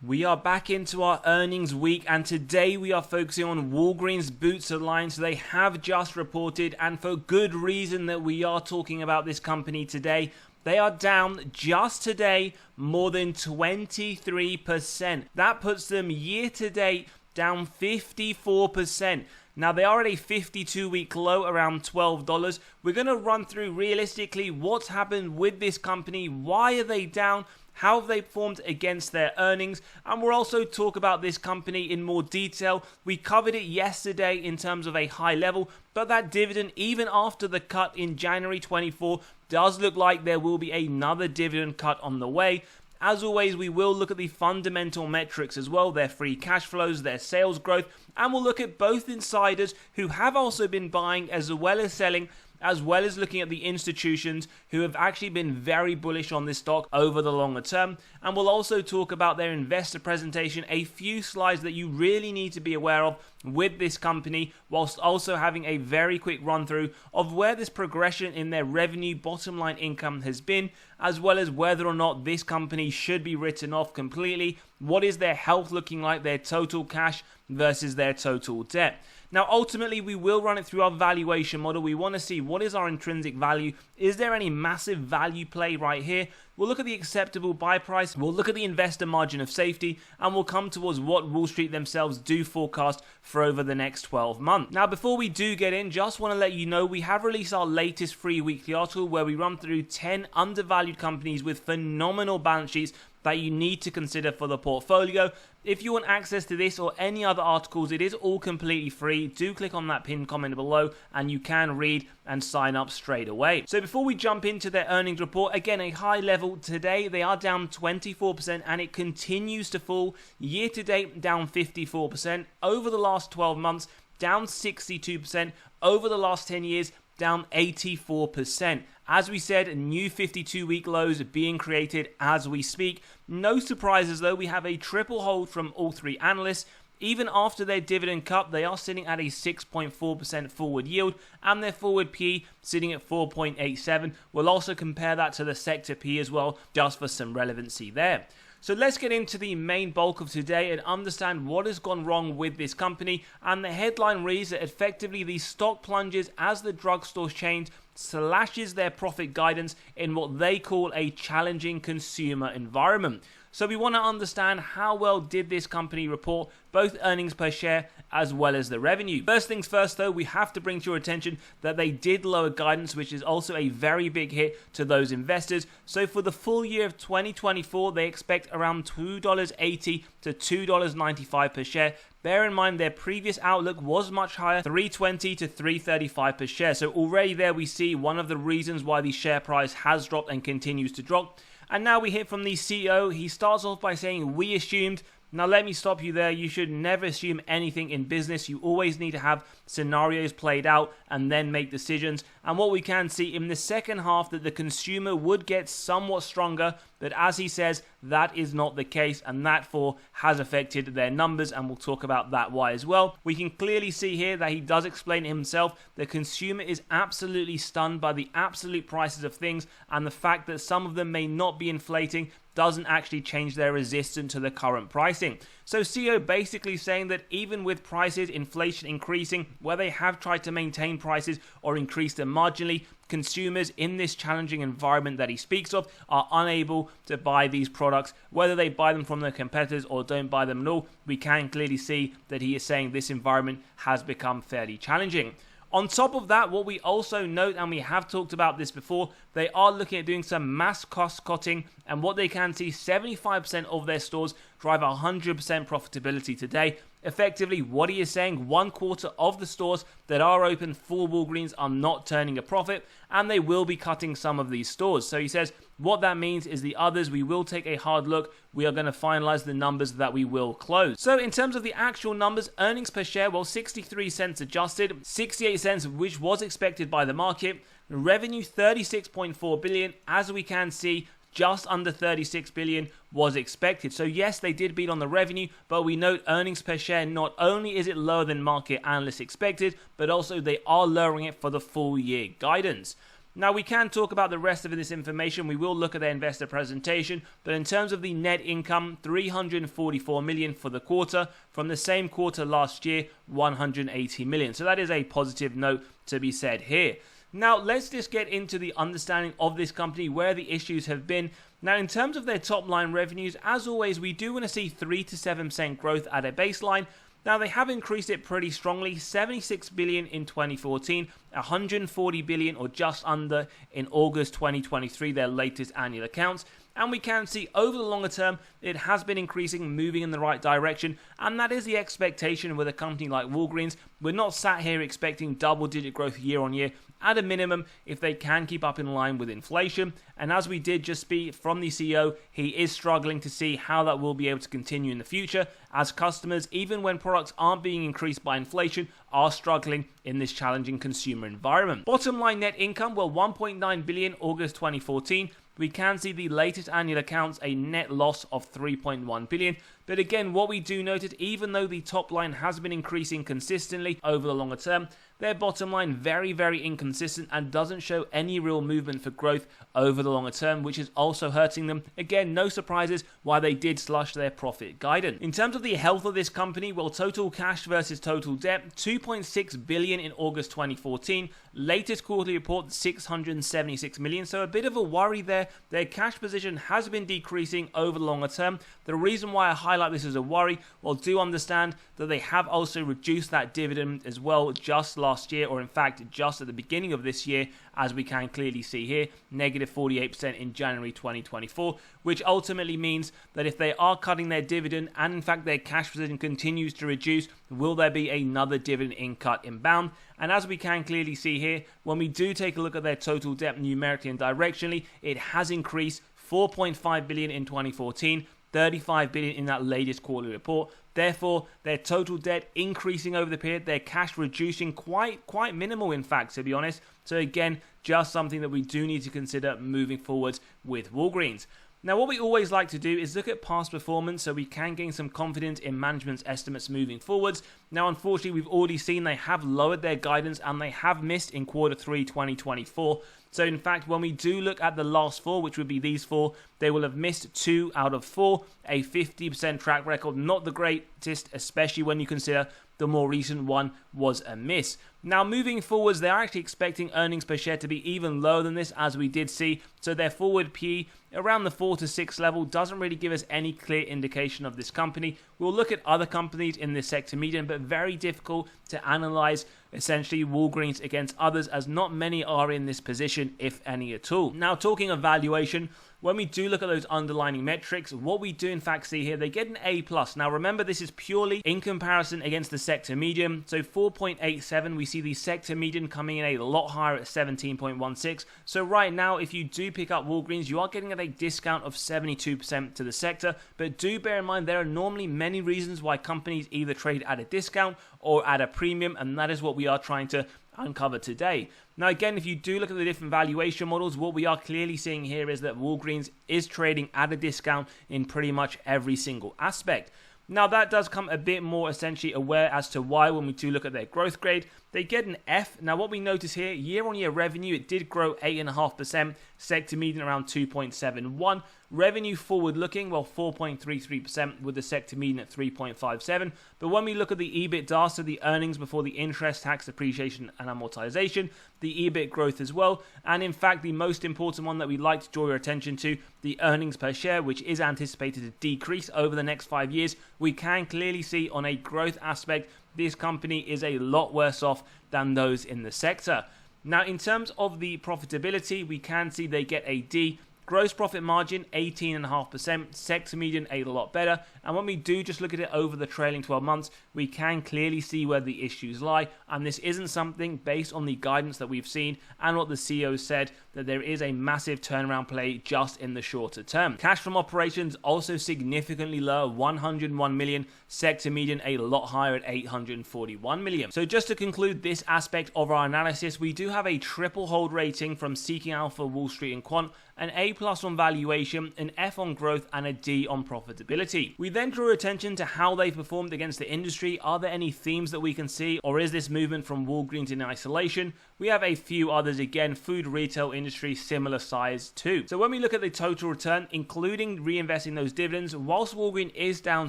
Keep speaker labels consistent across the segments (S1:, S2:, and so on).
S1: We are back into our earnings week, and today we are focusing on Walgreens Boots Alliance. They have just reported, and for good reason that we are talking about this company today. They are down just today more than 23%. That puts them year to date down 54%. Now, they are at a 52-week low around $12. We're going to run through realistically what's happened with this company, why are they down, how have they performed against their earnings, and we'll also talk about this company in more detail. We covered it yesterday in terms of a high level, but that dividend, even after the cut in January 24, does look like there will be another dividend cut on the way. As always, we will look at the fundamental metrics as well, their free cash flows, their sales growth, and we'll look at both insiders who have also been buying as well as selling, as well as looking at the institutions who have actually been very bullish on this stock over the longer term. And we'll also talk about their investor presentation, a few slides that you really need to be aware of with this company, whilst also having a very quick run through of where this progression in their revenue bottom line income has been, as well as whether or not this company should be written off completely. What is their health looking like, their total cash versus their total debt? Now, ultimately, we will run it through our valuation model. We want to see what is our intrinsic value. Is there any massive value play right here? We'll look at the acceptable buy price. We'll look at the investor margin of safety, and we'll come towards what Wall Street themselves do forecast for over the next 12 months. Now, before we do get in, just want to let you know we have released our latest free weekly article where we run through 10 undervalued companies with phenomenal balance sheets that you need to consider for the portfolio. If you want access to this or any other articles, it is all completely free. Do click on that pinned comment below and you can read and sign up straight away. So before we jump into their earnings report, again, a high level today, they are down 24% and it continues to fall. Year to date, down 54%. Over the last 12 months, down 62%. Over the last 10 years, down 84%. As we said, new 52-week lows are being created as we speak. No surprises though, we have a triple hold from all three analysts. Even after their dividend cut, they are sitting at a 6.4% forward yield and their forward P sitting at 4.87. We'll also compare that to the sector P as well, just for some relevancy there. So let's get into the main bulk of today and understand what has gone wrong with this company. And the headline reads that effectively the stock plunges as the drugstore chain slashes their profit guidance in what they call a challenging consumer environment. So we want to understand how well did this company report both earnings per share as well as the revenue. First things first though, we have to bring to your attention that they did lower guidance, which is also a very big hit to those investors. So for the full year of 2024, they expect around $2.80 to $2.95 per share. Bear in mind their previous outlook was much higher, $3.20 to $3.35 per share. So already there we see one of the reasons why the share price has dropped and continues to drop. And now we hear from the CEO. He starts off by saying, "We assumed." Now let me stop you there. You should never assume anything in business. You always need to have scenarios played out and then make decisions. And what we can see in the second half that the consumer would get somewhat stronger, but as he says, that is not the case, and that therefore has affected their numbers, and we'll talk about that why as well. We can clearly see here that he does explain himself. The consumer is absolutely stunned by the absolute prices of things, and the fact that some of them may not be inflating doesn't actually change their resistance to the current pricing. So CEO basically saying that even with prices, inflation increasing, where they have tried to maintain prices or increase them marginally, consumers in this challenging environment that he speaks of are unable to buy these products. Whether they buy them from their competitors or don't buy them at all, we can clearly see that he is saying this environment has become fairly challenging. On top of that, what we also note, and we have talked about this before, they are looking at doing some mass cost cutting, and what they can see, 75% of their stores drive 100% profitability today. Effectively, what he is saying, 1/4 of the stores that are open for Walgreens are not turning a profit, and they will be cutting some of these stores. So he says, what that means is the others, we will take a hard look. We are going to finalize the numbers that we will close. So in terms of the actual numbers, earnings per share, well, 63 cents adjusted, 68 cents, which was expected by the market. Revenue, 36.4 billion. As we can see, just under 36 billion was expected. So yes, they did beat on the revenue, but we note earnings per share, not only is it lower than market analysts expected, but also they are lowering it for the full year guidance. Now, we can talk about the rest of this information. We will look at their investor presentation, but in terms of the net income, 344 million for the quarter. From the same quarter last year, 180 million. So that is a positive note to be said here. Now, let's just get into the understanding of this company, where the issues have been. Now, in terms of their top line revenues, as always, we do want to see 3 to 7% growth at a baseline. Now, they have increased it pretty strongly, 76 billion in 2014, 140 billion or just under in August 2023, their latest annual accounts. And we can see over the longer term, it has been increasing, moving in the right direction. And that is the expectation with a company like Walgreens. We're not sat here expecting double-digit growth year on year. At a minimum, if they can keep up in line with inflation. And as we did just speak from the CEO, he is struggling to see how that will be able to continue in the future, as customers, even when products aren't being increased by inflation, are struggling in this challenging consumer environment. Bottom line net income, well, 1.9 billion August 2014. We can see the latest annual accounts a net loss of 3.1 billion. But again, what we do notice, even though the top line has been increasing consistently over the longer term, their bottom line very, very inconsistent and doesn't show any real movement for growth over the longer term, which is also hurting them. Again, no surprises why they did slush their profit guidance. In terms of the health of this company, well, total cash versus total debt, 2.6 billion in August 2014. Latest quarterly report, 676 million. So a bit of a worry there. Their cash position has been decreasing over the longer term. The reason why I highlight this as a worry, well, do understand that they have also reduced that dividend as well just last year, or in fact just at the beginning of this year, as we can clearly see here, negative 48% in January 2024, which ultimately means that if they are cutting their dividend and in fact their cash position continues to reduce, will there be another dividend cut inbound? And as we can clearly see here, when we do take a look at their total debt numerically and directionally, it has increased 4.5 billion in 2014, 35 billion in that latest quarterly report. Therefore, their total debt increasing over the period, their cash reducing quite minimal, in fact, to be honest. So again, just something that we do need to consider moving forwards with Walgreens. Now, what we always like to do is look at past performance so we can gain some confidence in management's estimates moving forwards. Now, unfortunately, we've already seen they have lowered their guidance and they have missed in Q3 2024. So, in fact, when we do look at the last four, which would be these four, they will have missed 2 out of 4, a 50% track record, not the greatest, especially when you consider the more recent one was a miss. Now, moving forwards, they're actually expecting earnings per share to be even lower than this, as we did see. So their forward PE around the 4 to 6 level doesn't really give us any clear indication of this company. We'll look at other companies in this sector median, but very difficult to analyze essentially Walgreens against others, as not many are in this position, if any at all. Now, talking of valuation, when we do look at those underlying metrics, what we do in fact see here, they get an A+. Now remember, this is purely in comparison against the sector median. So 4.87, we see the sector median coming in a lot higher at 17.16. So right now, if you do pick up Walgreens, you are getting at a discount of 72% to the sector. But do bear in mind, there are normally many reasons why companies either trade at a discount or at a premium, and that is what we are trying to uncover today. Now again, if you do look at the different valuation models, what we are clearly seeing here is that Walgreens is trading at a discount in pretty much every single aspect. Now that does come a bit more essentially aware as to why when we do look at their growth grade. They get an F. Now what we notice here, year-on-year revenue, it did grow 8.5%, sector median around 2.71. Revenue forward-looking, well, 4.33% with the sector median at 3.57. But when we look at the EBITDA, so the earnings before the interest, tax, depreciation, and amortization, the EBIT growth as well, and in fact, the most important one that we'd like to draw your attention to, the earnings per share, which is anticipated to decrease over the next 5 years, we can clearly see on a growth aspect, this company is a lot worse off than those in the sector. Now, in terms of the profitability, we can see they get a D. Gross profit margin, 18.5%, sector median a lot better, and when we do just look at it over the trailing 12 months, we can clearly see where the issues lie, and this isn't something based on the guidance that we've seen and what the CEO said, that there is a massive turnaround play just in the shorter term. Cash from operations also significantly lower, 101 million, sector median a lot higher at 841 million. So just to conclude this aspect of our analysis, we do have a triple hold rating from Seeking Alpha, Wall Street and Quant, an A+ on valuation, an F on growth, and a D on profitability. We then drew attention to how they performed against the industry. Are there any themes that we can see, or is this movement from Walgreens in isolation? We have a few others, again, food retail industry, similar size too. So when we look at the total return, including reinvesting those dividends, whilst Walgreens is down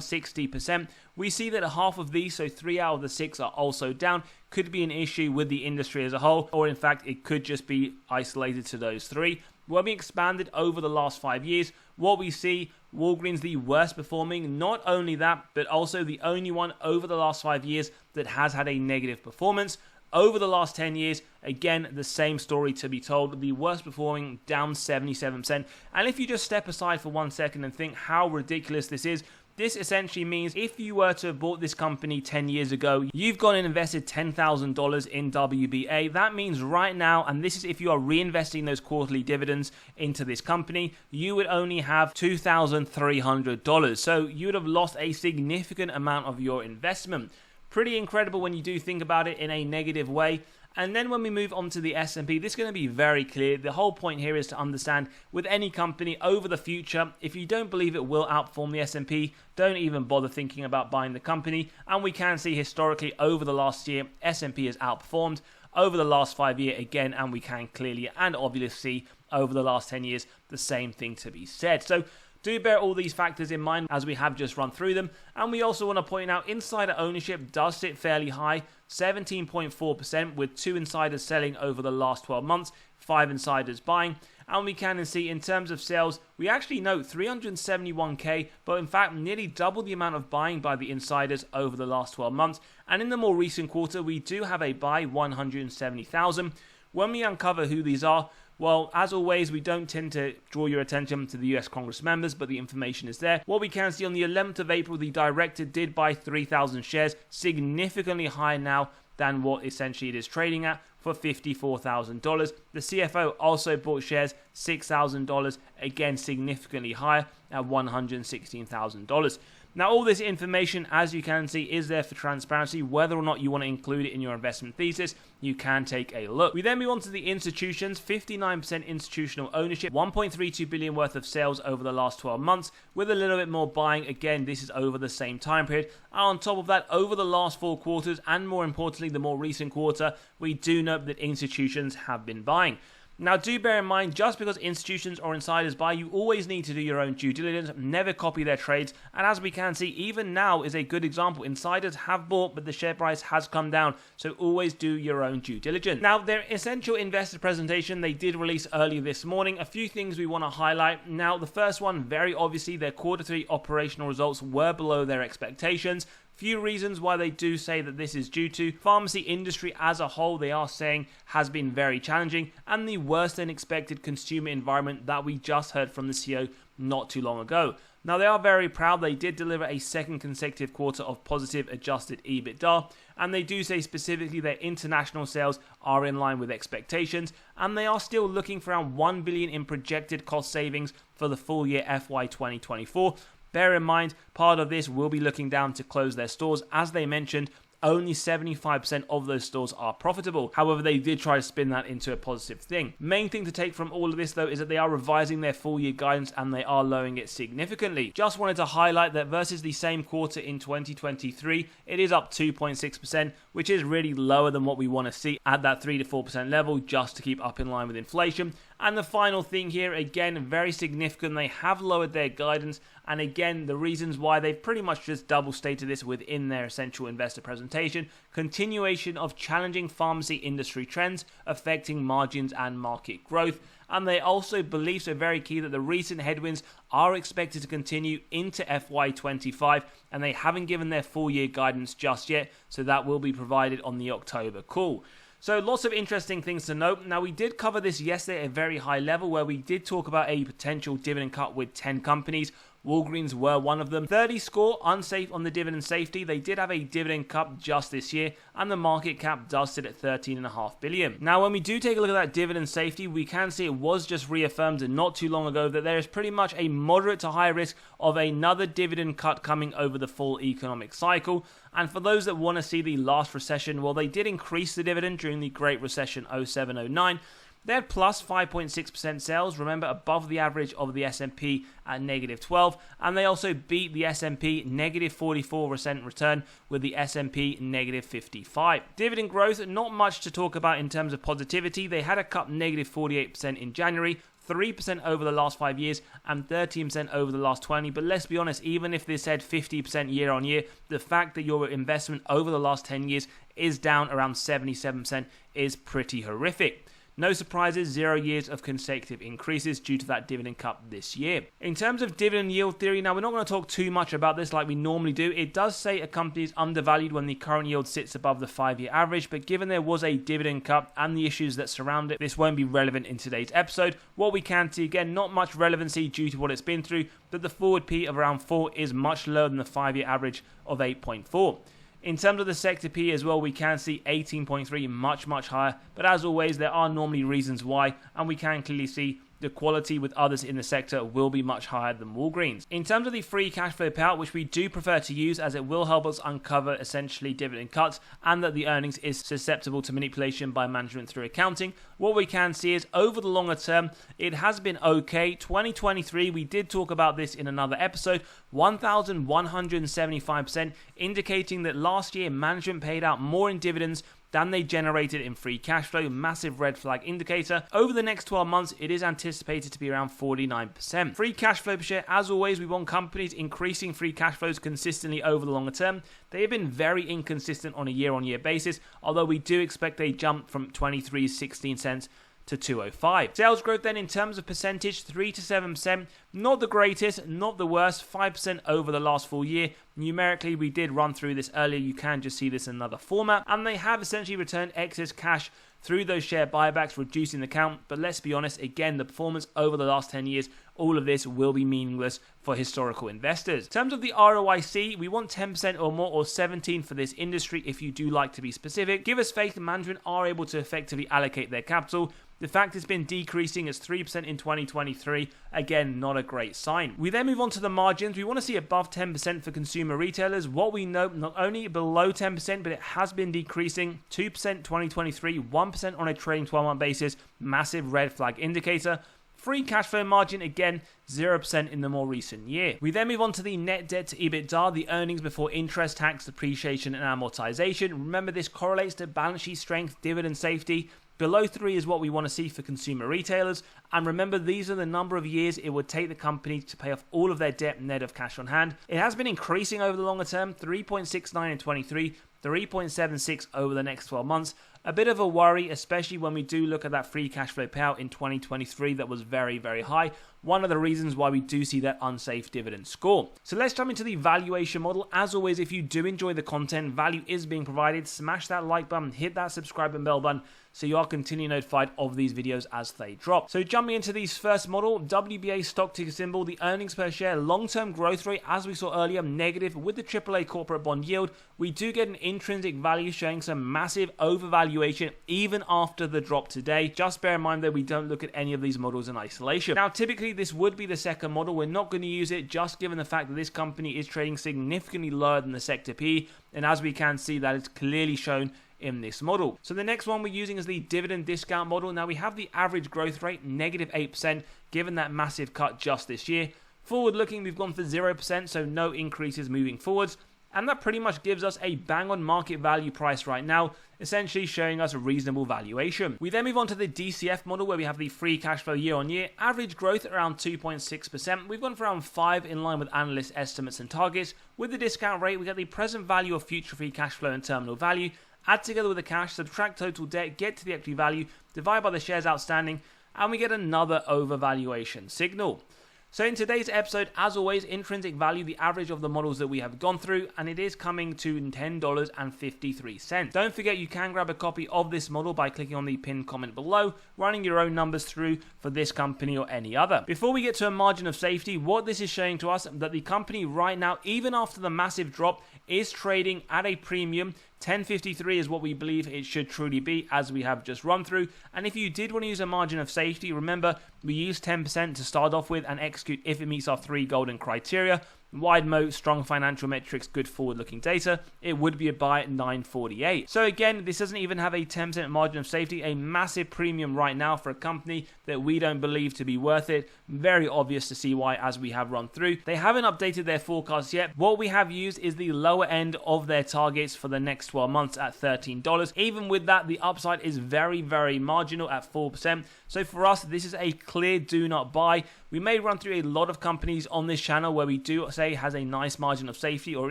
S1: 60%, we see that half of these, so 3 out of the 6 are also down. Could be an issue with the industry as a whole, or in fact, it could just be isolated to those 3. When we expanded over the last 5 years, what we see, Walgreens the worst performing. Not only that, but also the only one over the last 5 years that has had a negative performance. Over the last 10 years, again, the same story to be told. The worst performing, down 77%. And if you just step aside for 1 second and think how ridiculous this is, this essentially means if you were to have bought this company 10 years ago, you've gone and invested $10,000 in WBA. That means right now, and this is if you are reinvesting those quarterly dividends into this company, you would only have $2,300. So you would have lost a significant amount of your investment. Pretty incredible when you do think about it in a negative way. And then when we move on to the S&P, this is going to be very clear. The whole point here is to understand with any company over the future, if you don't believe it will outperform the S&P, don't even bother thinking about buying the company. And we can see historically over the last year, S&P has outperformed. Over the last 5 years again, and we can clearly and obviously see over the last 10 years, the same thing to be said. So do bear all these factors in mind as we have just run through them. And we also want to point out insider ownership does sit fairly high, 17.4%, with 2 insiders selling over the last 12 months, 5 insiders buying. And we can see in terms of sales, we actually note 371k, but in fact nearly double the amount of buying by the insiders over the last 12 months. And in the more recent quarter, we do have a buy, 170,000. When we uncover who these are, well, as always, we don't tend to draw your attention to the US Congress members, but the information is there. What we can see on the 11th of April, the director did buy 3,000 shares, significantly higher now than what essentially it is trading at, for $54,000. The CFO also bought shares, $6,000, again significantly higher at $116,000. Now, all this information, as you can see, is there for transparency. Whether or not you want to include it in your investment thesis, you can take a look. We then move on to the institutions, 59% institutional ownership, 1.32 billion worth of sales over the last 12 months, with a little bit more buying. Again, this is over the same time period. And on top of that, over the last 4 quarters, and more importantly, the more recent quarter, we do note that institutions have been buying. Now, do bear in mind, just because institutions or insiders buy, you always need to do your own due diligence, never copy their trades, and as we can see, even now is a good example. Insiders have bought, but the share price has come down, so always do your own due diligence. Now, their essential investor presentation they did release earlier this morning. A few things we want to highlight. Now, the first one, very obviously, their Q3 operational results were below their expectations. Few reasons why they do say that this is due to pharmacy industry as a whole, they are saying has been very challenging, and the worse than expected consumer environment that we just heard from the CEO not too long ago. Now, they are very proud. They did deliver a second consecutive quarter of positive adjusted EBITDA, and they do say specifically their international sales are in line with expectations, and they are still looking for around 1 billion in projected cost savings for the full year FY 2024. Bear in mind, part of this will be looking down to close their stores. As they mentioned, only 75% of those stores are profitable. However, they did try to spin that into a positive thing. Main thing to take from all of this, though, is that they are revising their full year guidance and they are lowering it significantly. Just wanted to highlight that versus the same quarter in 2023, it is up 2.6%, which is really lower than what we want to see at that 3 to 4% level, just to keep up in line with inflation. And the final thing here, again, very significant, they have lowered their guidance. And again, the reasons why they've pretty much just double stated this within their essential investor presentation: continuation of challenging pharmacy industry trends affecting margins and market growth. And they also believe, so very key, that the recent headwinds are expected to continue into FY25, and they haven't given their full year guidance just yet, so that will be provided on the October call. So lots of interesting things to note. Now, we did cover this yesterday at a very high level where we did talk about a potential dividend cut with 10 companies. Walgreens were one of them. 30 score, unsafe on the dividend safety. They did have a dividend cut just this year, and the market cap does sit at 13.5 billion. Now, when we do take a look at that dividend safety, we can see it was just reaffirmed not too long ago that there is pretty much a moderate to high risk of another dividend cut coming over the full economic cycle. And for those that want to see the last recession, well, they did increase the dividend during the Great Recession 07-09. They had plus 5.6% sales, remember above the average of the S&P at negative 12, and they also beat the S&P negative 44% return with the S&P negative 55. Dividend growth, not much to talk about in terms of positivity. They had a cut negative 48% in January, 3% over the last 5 years and 13% over the last 20. But let's be honest, even if this said 50% year on year, the fact that your investment over the last 10 years is down around 77% is pretty horrific. No surprises, 0 years of consecutive increases due to that dividend cut this year. In terms of dividend yield theory, now we're not going to talk too much about this like we normally do. It does say a company is undervalued when the current yield sits above the 5-year average, but given there was a dividend cut and the issues that surround it, this won't be relevant in today's episode. What we can see, again, not much relevancy due to what it's been through, but the forward P of around 4 is much lower than the 5-year average of 8.4. In terms of the sector P as well, we can see 18.3, much higher. But as always, there are normally reasons why, and we can clearly see the quality with others in the sector will be much higher than Walgreens. In terms of the free cash flow payout, which we do prefer to use as it will help us uncover essentially dividend cuts and that the earnings is susceptible to manipulation by management through accounting, what we can see is over the longer term, it has been okay. 2023, we did talk about this in another episode, 1,175%, indicating that last year management paid out more in dividends than they generated in free cash flow. Massive red flag indicator. Over the next 12 months, it is anticipated to be around 49%. Free cash flow per share, as always, we want companies increasing free cash flows consistently over the longer term. They have been very inconsistent on a year-on-year basis, although we do expect a jump from 23's 16 cents to 205. Sales growth then in terms of percentage, 3 to 7%. Not the greatest, not the worst, 5% over the last full year. Numerically, we did run through this earlier. You can just see this in another format. And they have essentially returned excess cash through those share buybacks, reducing the count. But let's be honest, again, the performance over the last 10 years, all of this will be meaningless for historical investors. In terms of the ROIC, we want 10% or more, or 17 for this industry if you do like to be specific. Give us faith, management are able to effectively allocate their capital. The fact it's been decreasing as 3% in 2023, again, not a great sign. We then move on to the margins. We want to see above 10% for consumer retailers. What we know, not only below 10%, but it has been decreasing. 2% 2023, 1% on a trailing 12-month basis. Massive red flag indicator. Free cash flow margin, again, 0% in the more recent year. We then move on to the net debt to EBITDA, the earnings before interest, tax, depreciation, and amortization. Remember, this correlates to balance sheet strength, dividend safety. Below 3 is what we want to see for consumer retailers. And remember, these are the number of years it would take the company to pay off all of their debt net of cash on hand. It has been increasing over the longer term, 3.69 in 23, 3.76 over the next 12 months. A bit of a worry, especially when we do look at that free cash flow payout in 2023 that was very high. One of the reasons why we do see that unsafe dividend score. So let's jump into the valuation model. As always, if you do enjoy the content, value is being provided. Smash that like button, hit that subscribe and bell button so you are continually notified of these videos as they drop. So jumping into this first model, WBA stock ticker symbol, the earnings per share, long-term growth rate, as we saw earlier, negative with the AAA corporate bond yield. We do get an intrinsic value showing some massive overvaluation even after the drop today. Just bear in mind that we don't look at any of these models in isolation. Now, typically this would be the second model. We're not going to use it just given the fact that this company is trading significantly lower than the sector P, and as we can see, that is clearly shown in this model. So the next one we're using is the dividend discount model. Now we have the average growth rate, negative 8%, given that massive cut just this year. Forward looking, we've gone for 0%, so no increases moving forwards. And that pretty much gives us a bang on market value price right now, essentially showing us a reasonable valuation. We then move on to the DCF model where we have the free cash flow year on year, average growth around 2.6%. We've gone for around 5 in line with analyst estimates and targets. With the discount rate, we get the present value of future free cash flow and terminal value. Add together with the cash, subtract total debt, get to the equity value, divide by the shares outstanding, and we get another overvaluation signal. So in today's episode, as always, intrinsic value, the average of the models that we have gone through, and it is coming to $10.53. Don't forget you can grab a copy of this model by clicking on the pinned comment below, running your own numbers through for this company or any other. Before we get to a margin of safety, what this is showing to us that the company right now, even after the massive drop, is trading at a premium. 10.53 is what we believe it should truly be, as we have just run through. And if you did want to use a margin of safety, remember we use 10% to start off with and execute if it meets our 3 golden criteria. wide moat, strong financial metrics, good forward-looking data, it would be a buy at 9.48. So again, this doesn't even have a 10% margin of safety, a massive premium right now for a company that we don't believe to be worth it. Very obvious to see why, as we have run through. They haven't updated their forecast yet. What we have used is the lower end of their targets for the next 12 months at $13. Even with that, the upside is very, very marginal at 4%. So for us, this is a clear do not buy. We may run through a lot of companies on this channel where we do say has a nice margin of safety or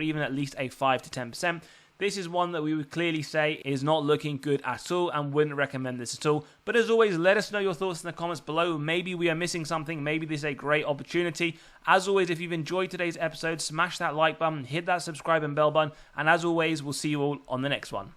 S1: even at least a 5 to 10%. This is one that we would clearly say is not looking good at all and wouldn't recommend this at all. But as always, let us know your thoughts in the comments below. Maybe we are missing something. Maybe this is a great opportunity. As always, if you've enjoyed today's episode, smash that like button, hit that subscribe and bell button. And as always, we'll see you all on the next one.